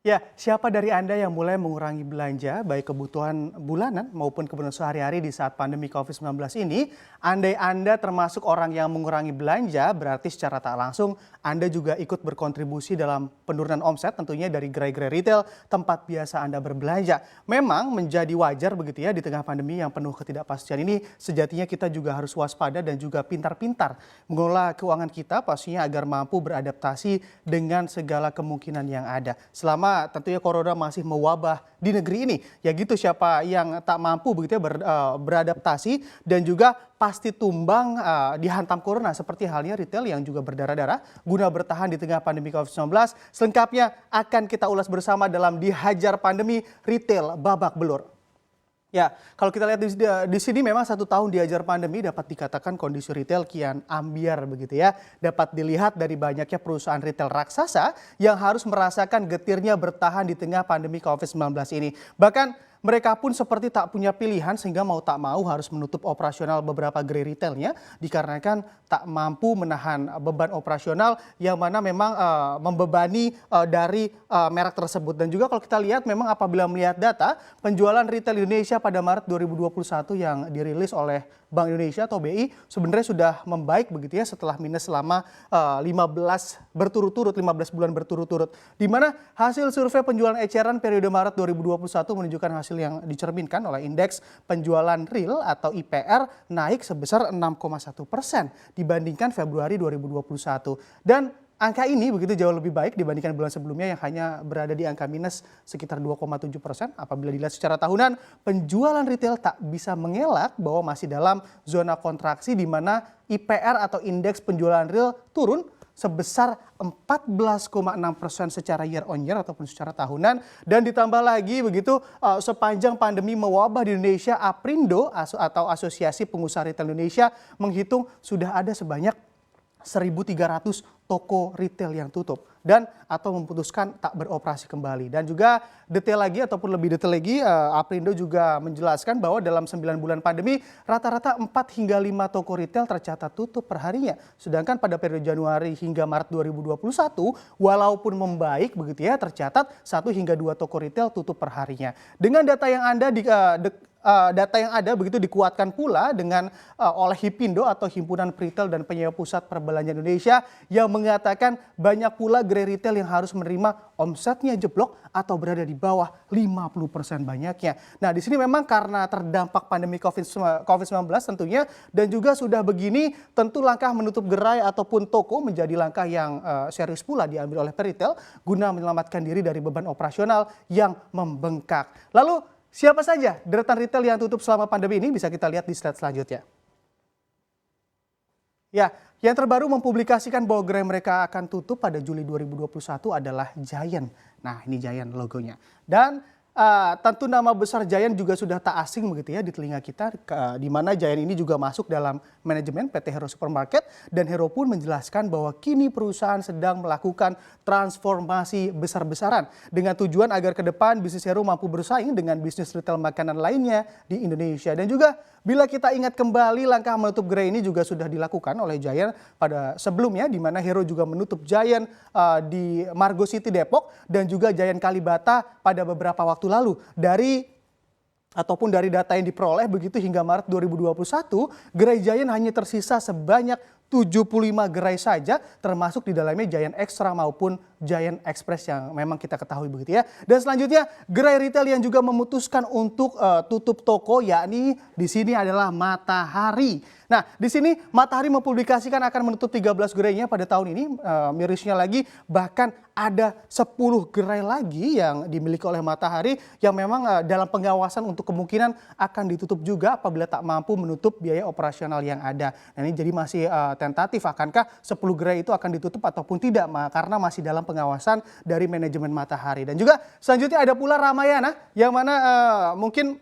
Ya, siapa dari Anda yang mulai mengurangi belanja, baik kebutuhan bulanan maupun kebutuhan sehari-hari di saat pandemi COVID-19 ini, andai Anda termasuk orang yang mengurangi belanja, berarti secara tak langsung Anda juga ikut berkontribusi dalam penurunan omset tentunya dari gerai-gerai retail tempat biasa Anda berbelanja. Memang menjadi wajar begitu ya di tengah pandemi yang penuh ketidakpastian ini, sejatinya kita juga harus waspada dan juga pintar-pintar mengelola keuangan kita pastinya agar mampu beradaptasi dengan segala kemungkinan yang ada. Selama tentunya corona masih mewabah di negeri ini. Ya gitu, siapa yang tak mampu begitu ya beradaptasi dan juga pasti tumbang dihantam corona seperti halnya retail yang juga berdarah-darah guna bertahan di tengah pandemi COVID-19. Selengkapnya akan kita ulas bersama dalam Dihajar Pandemi Retail Babak Belur. Ya, kalau kita lihat di sini memang 1 tahun diajar pandemi dapat dikatakan kondisi retail kian ambiar begitu ya. Dapat dilihat dari banyaknya perusahaan retail raksasa yang harus merasakan getirnya bertahan di tengah pandemi COVID-19 ini. Bahkan mereka pun seperti tak punya pilihan sehingga mau tak mau harus menutup operasional beberapa gerai retailnya dikarenakan tak mampu menahan beban operasional yang mana memang membebani dari merek tersebut. Dan juga kalau kita lihat memang apabila melihat data penjualan retail Indonesia pada Maret 2021 yang dirilis oleh Bank Indonesia atau BI sebenarnya sudah membaik begitu ya setelah minus selama 15 bulan berturut-turut. Di mana hasil survei penjualan eceran periode Maret 2021 menunjukkan hasil yang dicerminkan oleh indeks penjualan real atau IPR naik sebesar 6,1% dibandingkan Februari 2021. Dan angka ini begitu jauh lebih baik dibandingkan bulan sebelumnya yang hanya berada di angka minus sekitar 2,7%. Apabila dilihat secara tahunan, penjualan retail tak bisa mengelak bahwa masih dalam zona kontraksi di mana IPR atau indeks penjualan real turun sebesar 14,6% secara year on year ataupun secara tahunan. Dan ditambah lagi begitu sepanjang pandemi mewabah di Indonesia, Aprindo atau Asosiasi Pengusaha Retail Indonesia menghitung sudah ada sebanyak 1.300 toko retail yang tutup dan atau memutuskan tak beroperasi kembali. Dan juga detail lagi ataupun lebih detail lagi Aprindo juga menjelaskan bahwa dalam 9 bulan pandemi rata-rata 4 hingga 5 toko retail tercatat tutup perharinya. Sedangkan pada periode Januari hingga Maret 2021 walaupun membaik begitu ya tercatat 1 hingga 2 toko retail tutup perharinya. Dengan data yang data yang ada begitu dikuatkan pula dengan oleh Hipindo atau Himpunan Peritel dan Penyewa Pusat Perbelanjaan Indonesia yang mengatakan banyak pula gerai retail yang harus menerima omsetnya jeblok atau berada di bawah 50% banyaknya. Nah, di sini memang karena terdampak pandemi COVID-19 tentunya dan juga sudah begini tentu langkah menutup gerai ataupun toko menjadi langkah yang serius pula diambil oleh peritel guna menyelamatkan diri dari beban operasional yang membengkak. Lalu siapa saja deretan retail yang tutup selama pandemi ini bisa kita lihat di slide selanjutnya. Ya, yang terbaru mempublikasikan bahwa gerai mereka akan tutup pada Juli 2021 adalah Giant. Nah, ini Giant logonya. Dan tentu nama besar Giant juga sudah tak asing begitu ya di telinga kita, di mana Giant ini juga masuk dalam manajemen PT Hero Supermarket dan Hero pun menjelaskan bahwa kini perusahaan sedang melakukan transformasi besar-besaran dengan tujuan agar ke depan bisnis Hero mampu bersaing dengan bisnis retail makanan lainnya di Indonesia. Dan juga bila kita ingat kembali langkah menutup gerai ini juga sudah dilakukan oleh Giant pada sebelumnya di mana Hero juga menutup Giant di Margo City Depok dan juga Giant Kalibata pada beberapa waktu lalu. Dari data yang diperoleh begitu hingga Maret 2021, gerai Giant hanya tersisa sebanyak 75 gerai saja termasuk di dalamnya Giant Extra maupun Giant Express yang memang kita ketahui begitu ya. Dan selanjutnya gerai retail yang juga memutuskan untuk tutup toko yakni di sini adalah Matahari. Nah, di sini Matahari mempublikasikan akan menutup 13 gerainya pada tahun ini. Mirisnya lagi bahkan ada 10 gerai lagi yang dimiliki oleh Matahari yang memang dalam pengawasan untuk kemungkinan akan ditutup juga apabila tak mampu menutup biaya operasional yang ada. Nah, ini jadi masih tentatif akankah 10 gerai itu akan ditutup ataupun tidak karena masih dalam pengawasan dari manajemen Matahari. Dan juga selanjutnya ada pula Ramayana yang mana mungkin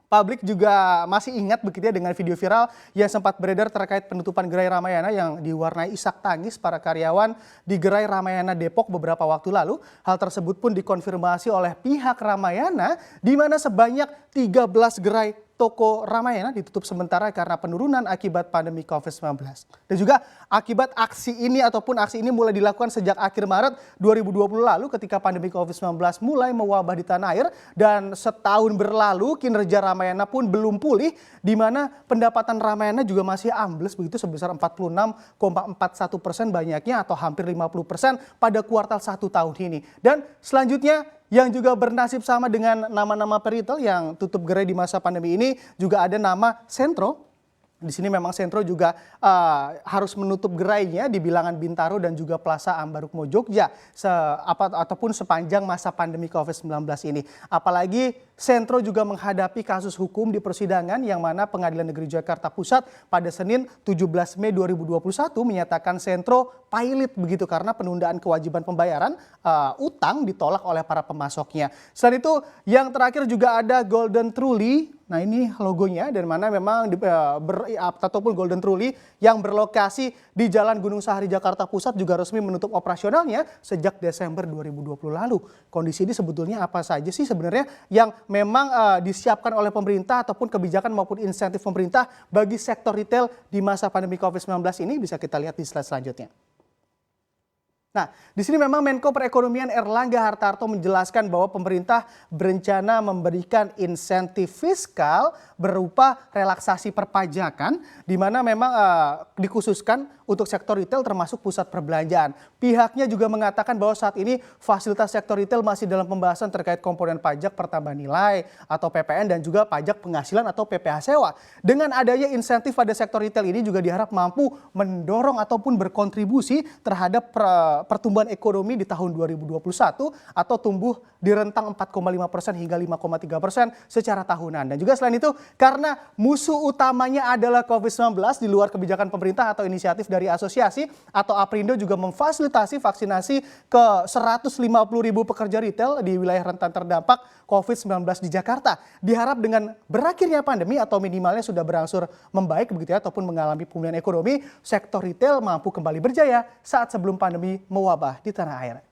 publik juga masih ingat begitu ya dengan video viral yang sempat beredar terkait penutupan gerai Ramayana yang diwarnai isak tangis para karyawan di gerai Ramayana Depok beberapa waktu lalu. Hal tersebut pun dikonfirmasi oleh pihak Ramayana di mana sebanyak 13 gerai toko Ramayana ditutup sementara karena penurunan akibat pandemi COVID-19. Dan juga akibat aksi ini mulai dilakukan sejak akhir Maret 2020 lalu ketika pandemi COVID-19 mulai mewabah di tanah air, dan setahun berlalu kinerja Ramayana pun belum pulih, di mana pendapatan Ramayana juga masih ambles begitu sebesar 46,41% banyaknya atau hampir 50% pada kuartal 1 tahun ini. Dan selanjutnya yang juga bernasib sama dengan nama-nama peritel yang tutup gerai di masa pandemi ini juga ada nama Sentro. Di sini memang Sentro juga harus menutup gerainya di bilangan Bintaro dan juga Plaza Ambarukmo Jogja ataupun sepanjang masa pandemi COVID-19 ini. Apalagi Sentro juga menghadapi kasus hukum di persidangan yang mana Pengadilan Negeri Jakarta Pusat pada Senin 17 Mei 2021 menyatakan Sentro pailit begitu karena penundaan kewajiban pembayaran utang ditolak oleh para pemasoknya. Selain itu yang terakhir juga ada Golden Truly. Nah, ini logonya dan mana memang ataupun Golden Truly yang berlokasi di Jalan Gunung Sahari Jakarta Pusat juga resmi menutup operasionalnya sejak Desember 2020 lalu. Kondisi ini sebetulnya apa saja sih sebenarnya yang memang disiapkan oleh pemerintah ataupun kebijakan maupun insentif pemerintah bagi sektor retail di masa pandemi COVID-19 ini bisa kita lihat di slide selanjutnya. Nah, di sini memang Menko Perekonomian Erlangga Hartarto menjelaskan bahwa pemerintah berencana memberikan insentif fiskal berupa relaksasi perpajakan, di mana memang dikhususkan untuk sektor retail termasuk pusat perbelanjaan. Pihaknya juga mengatakan bahwa saat ini fasilitas sektor retail masih dalam pembahasan terkait komponen pajak pertambahan nilai atau PPN dan juga pajak penghasilan atau PPh sewa. Dengan adanya insentif pada sektor retail ini juga diharap mampu mendorong ataupun berkontribusi terhadap pertumbuhan ekonomi di tahun 2021 atau tumbuh di rentang 4,5% hingga 5,3% secara tahunan. Dan juga selain itu karena musuh utamanya adalah COVID-19, di luar kebijakan pemerintah atau inisiatif dari asosiasi atau Aprindo juga memfasilitasi vaksinasi ke 150.000 pekerja retail di wilayah rentan terdampak COVID-19 di Jakarta. Diharap dengan berakhirnya pandemi atau minimalnya sudah berangsur membaik begitu ya ataupun mengalami pemulihan ekonomi, sektor retail mampu kembali berjaya saat sebelum pandemi mewabah di tanah air.